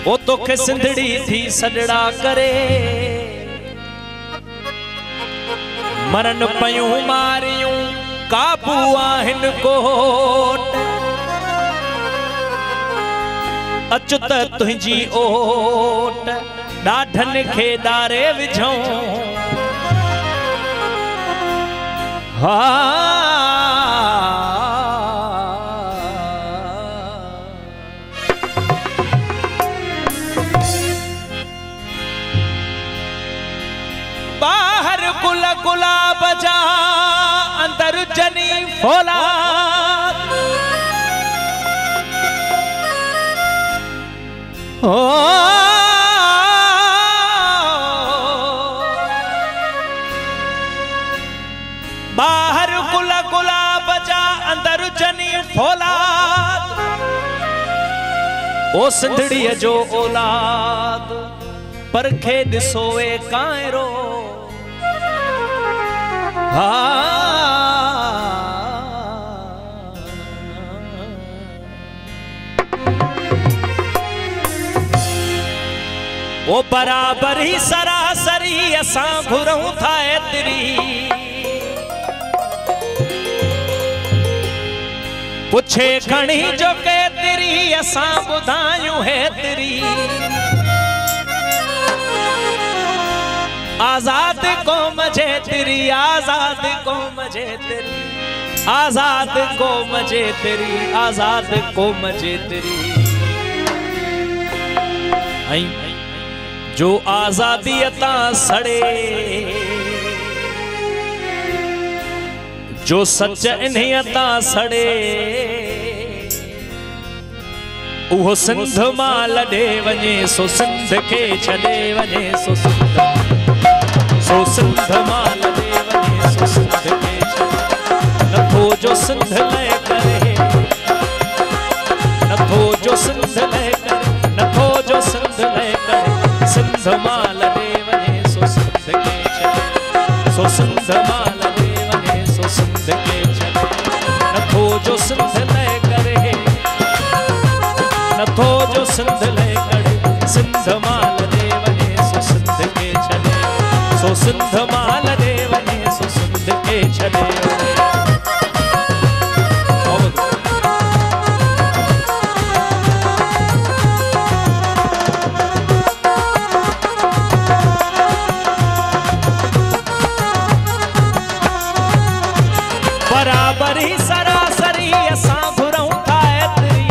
वो तोखे सिंधड़ी थी सजड़ा करे मरन पयूं मारियूं काबू आहिन कोट अचुत तुझी ओट ॾाढन खे ॾारे विझूं हा बाहर गुल गुलाब जा अंदर जनी फौलाद ओ बाहर गुल गुलाब जा अंदर जनी फौलाद ओ सिंधड़ी जो औलाद परखे दिसोए कायरो वो बराबर ही सरासरी असां घुरूं था एतिरी पुछे खणी जो केतिरी असां ॿुधायूं हेतिरी आजाद कौम जे तेरी आजाद कौम जे तेरी आजाद कौम जे तेरी आजाद कौम जे तेरी जो आजादी अता सड़े जो सच इन्हीं अता सड़े उहो सिंध मां लॾे वञे सो सिंध खे छॾे वञे सो सिंध मां लॾे वञे सो सिंध खे छॾे नथो जो सिंध लय करे नथो जो सिंध लय करे नथो जो सिंध लय करे सिंध मां लॾे वञे सो सिंध खे छॾे सो सिंध मां लॾे वञे सो सिंध खे छॾे नथो जो सिंध लय करे नथो जो सिंध लय करे सिंध मां लॾे वञे सो सिंध खे छॾे सो सिंध मां लॾे वञे सो सिंध खे छॾे बराबर ही सरासरी असां घुरूं था एतिरी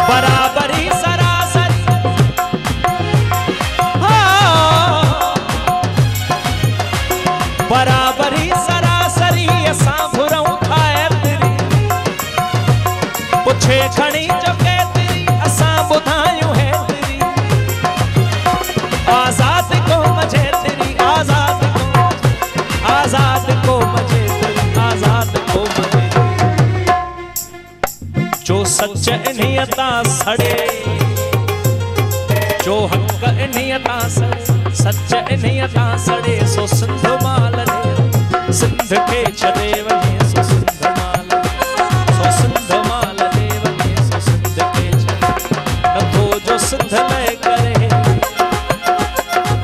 बराबर ही सरासरी बराबर ही सरासरी असां घुरूं था एतिरी पुछे खणी जो केतिरी असां ॿुधायूं हेतिरी आज़ाद कौम जे तेरी आज़ाद कौम जे तेरी आज़ाद कौम जे जो सच इन्हीं अता सड़े जो हक़ इन्हीं अता सड़े सच इन्हीं अता सड़े सो सिंध मां लॾे सिंध खे छॾे वञे सो सिंध मां लॾे वञे सो सिंध खे छॾे नथो जो सिंध लय करे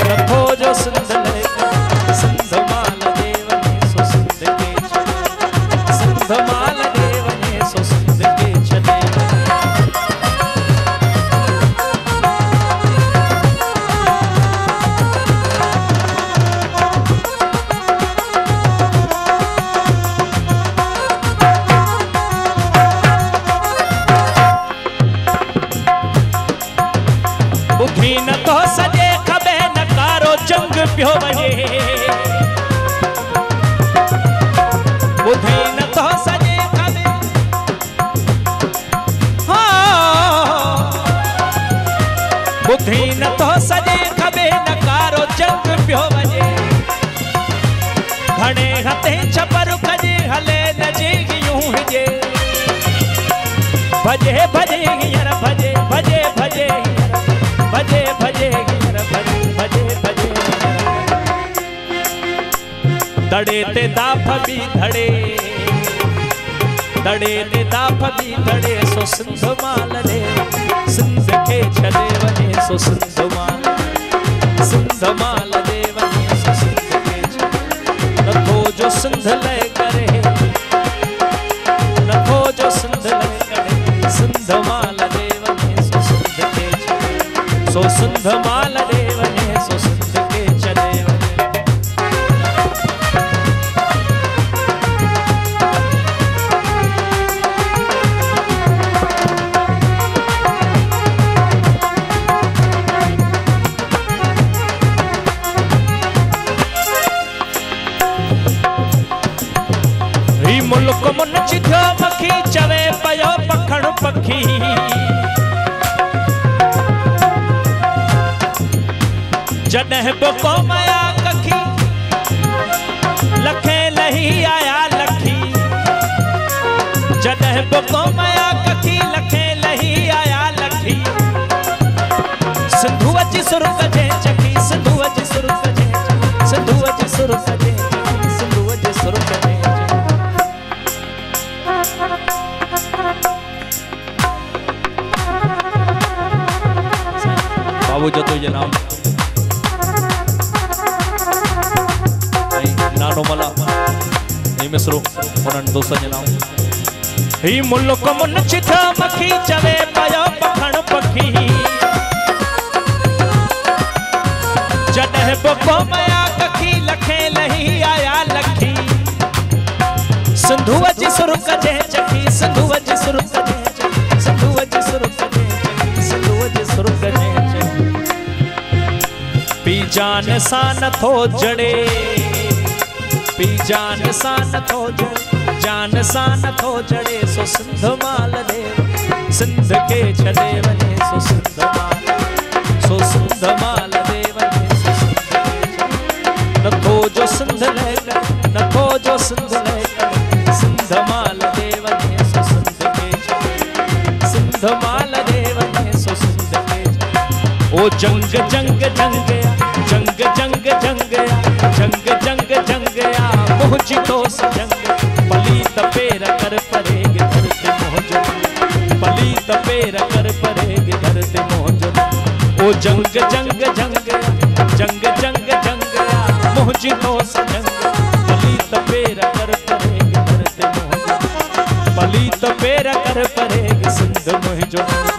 नथो जो सिंध लय करे सिंध मां लॾे वञे सो सिंध खे छॾे सिंध मां लॾे वञे सो सिंध खे छॾे ॿुधी नथो सॼे खबे नकारो जंग पियो वञे ॿुधी नथो सॼे खबे ॿुधी नथो सॼे खबे नकारो जंग पियो वञे घणे हथे छपर कजे हले न जे यूं हुजे भॼे भॼे हींअर भॼे भॼे भॼे भॼे भॼे हींअर भॼे भॼे भॼे दड़े ते दाफ भी धड़े दड़े ने दाफदी दड़े सो सिंध माल रे सिंध के छले वने सो सिंध माल रे वने सो सिंध के छले नथो जो सिंध लय करे नथो जो सिंध लय करे सिंध माल रे वने सो सिंध के छले सो सिंध माल रे वने सो सिंध के चले मुल्क मुन चिथो मखी चवे पयो पखण पखी जॾहिं बुको मया कखी लखे लही आया लखी जॾहिं बुको मया कखी लखे लही आया लखी सिंधु अची सुरुक जे चखी सिंधु अची सुरुक जे सिंधु अची सुरुक जे सिंधु अची सुरुक जे बाबू जतो जे नाम नानो मला नहीं मिसरो उन्हनि दोस्तनि जे नाम ही मुल्क मुन चिथ मखी चवे पयो पखण पखी जॾहिं बुको मया कखी लखे लही आया लखी सिंधु अची सुरुक जे चखी सिंधु अची सुरुक जे सिंधु अची सुरुक जे सिंधु अची सुरुक जे पी जान सा नथो जड़े पी जान सा नथो जड़े जान सा नथो जड़े सो सिंध माल दे सिंध के छले वने सो सिंध माल दे वने सो सिंध के नथो जो सिंध ले नथो जो सिंध ले सिंध माल दे वने सो सिंध के छले सिंध माल दे वने सो सिंध के ओ जंग जंग जंग जंग जंग जंग जंग जंग जंग मोहजी तो सजंग पलीत पेर कर परेग धरते मोहजो पलीत पेर कर परेग धरते मोहजो ओ जंग जंग जंग जंग जंग जंग मोहजी तो सजंग पलीत पेर कर परेग धरते मोहजो पलीत पेर कर परेग सिंध मोहजो